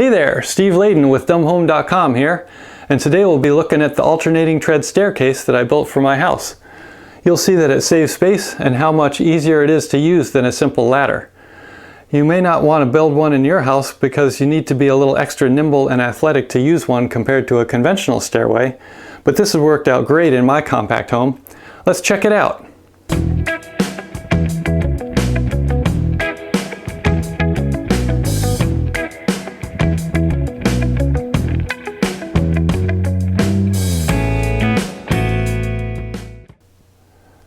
Hey there, Steve Layden with dumbhome.com here, and today we'll be looking at the alternating tread staircase that I built for my house. You'll see that it saves space and how much easier it is to use than a simple ladder. You may not want to build one in your house because you need to be a little extra nimble and athletic to use one compared to a conventional stairway, but this has worked out great in my compact home. Let's check it out.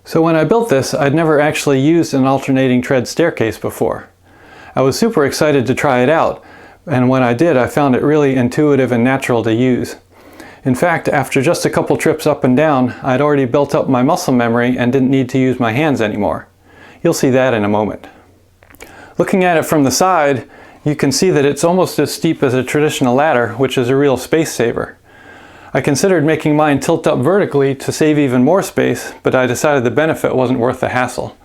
So when I built this, I'd never actually used an alternating tread staircase before. I was super excited to try it out, and when I did, I found it really intuitive and natural to use. In fact, after just a couple trips up and down, I'd already built up my muscle memory and didn't need to use my hands anymore. You'll see that in a moment. Looking at it from the side, you can see that it's almost as steep as a traditional ladder, which is a real space saver. I considered making mine tilt up vertically to save even more space, but I decided the benefit wasn't worth the hassle.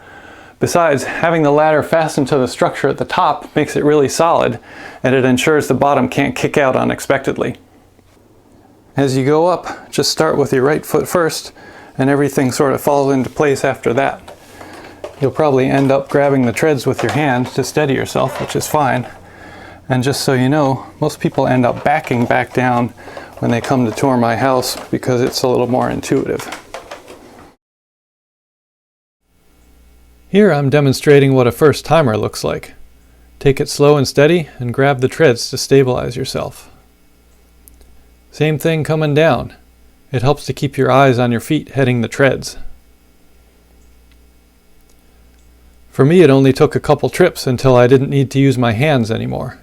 Besides, having the ladder fastened to the structure at the top makes it really solid, and it ensures the bottom can't kick out unexpectedly. As you go up, just start with your right foot first, and everything sort of falls into place after that. You'll probably end up grabbing the treads with your hand to steady yourself, which is fine. And just so you know, most people end up backing back down when they come to tour my house because it's a little more intuitive. Here I'm demonstrating what a first timer looks like. Take it slow and steady and grab the treads to stabilize yourself. Same thing coming down. It helps to keep your eyes on your feet heading the treads. For me, it only took a couple trips until I didn't need to use my hands anymore.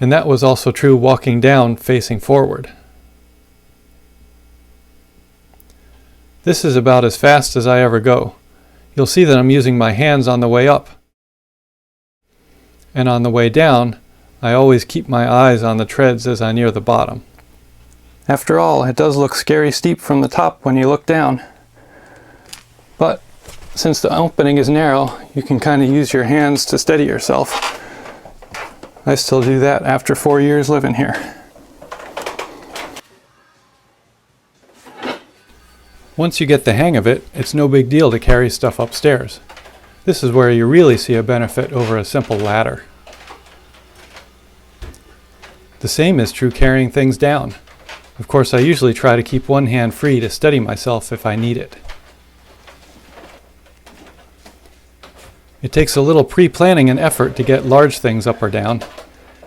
And that was also true walking down facing forward. This is about as fast as I ever go. You'll see that I'm using my hands on the way up. And on the way down, I always keep my eyes on the treads as I near the bottom. After all, it does look scary steep from the top when you look down. But since the opening is narrow, you can kind of use your hands to steady yourself. I still do that after 4 years living here. Once you get the hang of it, it's no big deal to carry stuff upstairs. This is where you really see a benefit over a simple ladder. The same is true carrying things down. Of course, I usually try to keep one hand free to steady myself if I need it. It takes a little pre-planning and effort to get large things up or down.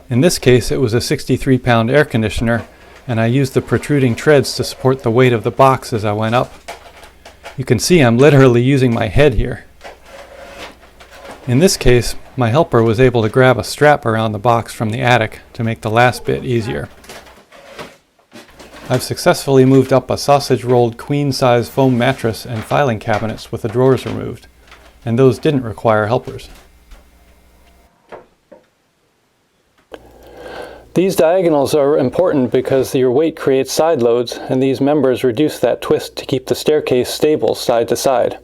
In this case, it was a 63-pound air conditioner, and I used the protruding treads to support the weight of the box as I went up. You can see I'm literally using my head here. In this case, my helper was able to grab a strap around the box from the attic to make the last bit easier. I've successfully moved up a sausage-rolled queen-size foam mattress and filing cabinets with the drawers removed, and those didn't require helpers. These diagonals are important because your weight creates side loads, and these members reduce that twist to keep the staircase stable side to side.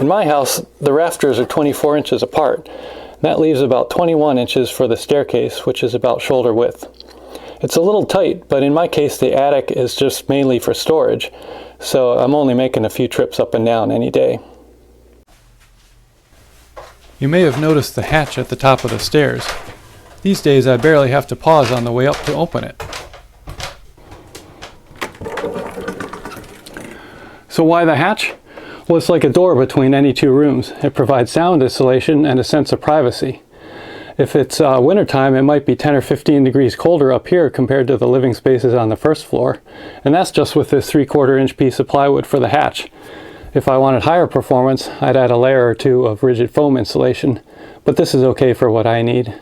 In my house, the rafters are 24 inches apart. That leaves about 21 inches for the staircase, which is about shoulder width. It's a little tight, but in my case the attic is just mainly for storage, so I'm only making a few trips up and down any day. You may have noticed the hatch at the top of the stairs. These days I barely have to pause on the way up to open it. So why the hatch? Well, it's like a door between any two rooms. It provides sound insulation and a sense of privacy. If it's wintertime, it might be 10 or 15 degrees colder up here compared to the living spaces on the first floor, and that's just with this 3/4 inch piece of plywood for the hatch. If I wanted higher performance, I'd add a layer or two of rigid foam insulation, but this is okay for what I need.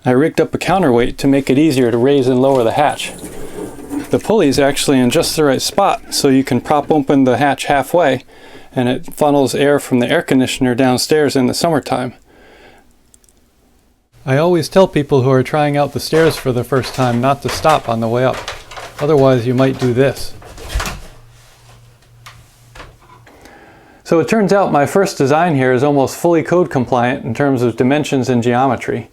I rigged up a counterweight to make it easier to raise and lower the hatch. The pulley is actually in just the right spot, so you can prop open the hatch halfway, and it funnels air from the air conditioner downstairs in the summertime. I always tell people who are trying out the stairs for the first time not to stop on the way up. Otherwise, you might do this. So it turns out my first design here is almost fully code compliant in terms of dimensions and geometry.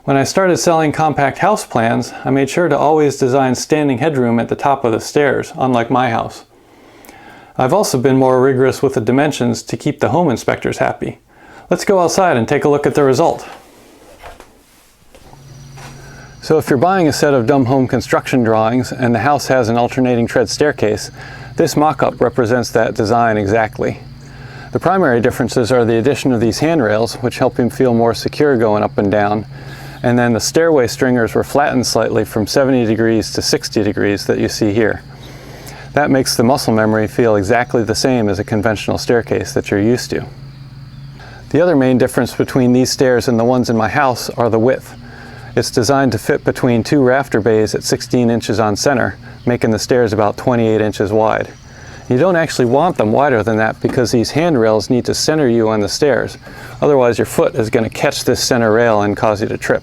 When I started selling compact house plans, I made sure to always design standing headroom at the top of the stairs, unlike my house. I've also been more rigorous with the dimensions to keep the home inspectors happy. Let's go outside and take a look at the result. So if you're buying a set of dumb home construction drawings and the house has an alternating tread staircase, this mock-up represents that design exactly. The primary differences are the addition of these handrails, which help him feel more secure going up and down, and then the stairway stringers were flattened slightly from 70 degrees to 60 degrees that you see here. That makes the muscle memory feel exactly the same as a conventional staircase that you're used to. The other main difference between these stairs and the ones in my house are the width. It's designed to fit between two rafter bays at 16 inches on center, making the stairs about 28 inches wide. You don't actually want them wider than that because these handrails need to center you on the stairs. Otherwise your foot is going to catch this center rail and cause you to trip.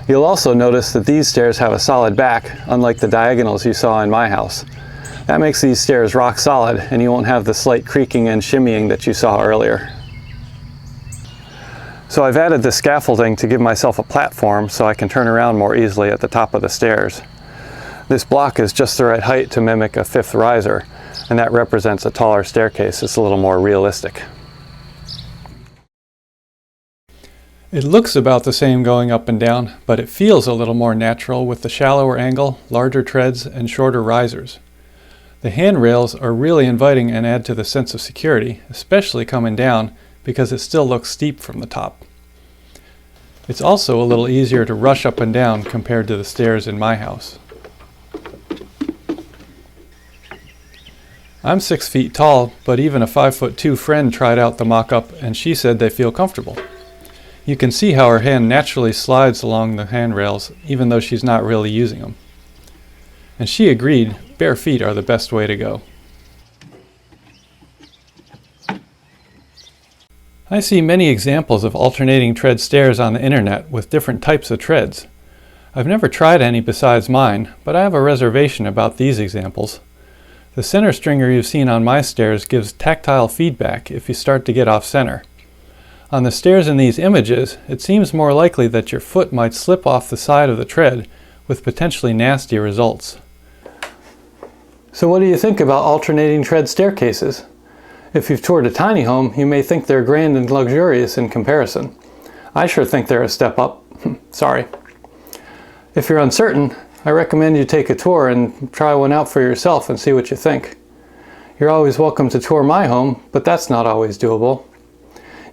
You'll also notice that these stairs have a solid back, unlike the diagonals you saw in my house. That makes these stairs rock solid and you won't have the slight creaking and shimmying that you saw earlier. So I've added the scaffolding to give myself a platform so I can turn around more easily at the top of the stairs. This block is just the right height to mimic a fifth riser, and that represents a taller staircase. It's a little more realistic. It looks about the same going up and down, but it feels a little more natural with the shallower angle, larger treads, and shorter risers. The handrails are really inviting and add to the sense of security, especially coming down, because it still looks steep from the top. It's also a little easier to rush up and down compared to the stairs in my house. I'm 6 feet tall, but even a 5'2" friend tried out the mock-up and she said they feel comfortable. You can see how her hand naturally slides along the handrails even though she's not really using them. And she agreed, bare feet are the best way to go. I see many examples of alternating tread stairs on the internet with different types of treads. I've never tried any besides mine, but I have a reservation about these examples. The center stringer you've seen on my stairs gives tactile feedback if you start to get off center. On the stairs in these images, it seems more likely that your foot might slip off the side of the tread with potentially nasty results. So what do you think about alternating tread staircases? If you've toured a tiny home, you may think they're grand and luxurious in comparison. I sure think they're a step up. Sorry. If you're uncertain, I recommend you take a tour and try one out for yourself and see what you think. You're always welcome to tour my home, but that's not always doable.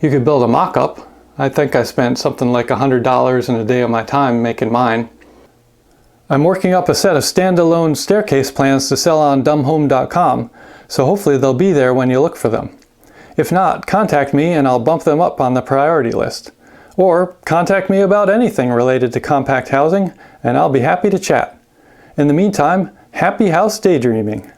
You could build a mock-up. I think I spent something like $100 in a day of my time making mine. I'm working up a set of standalone staircase plans to sell on dumbhome.com, so hopefully they'll be there when you look for them. If not, contact me and I'll bump them up on the priority list. Or contact me about anything related to compact housing and I'll be happy to chat. In the meantime, happy house daydreaming.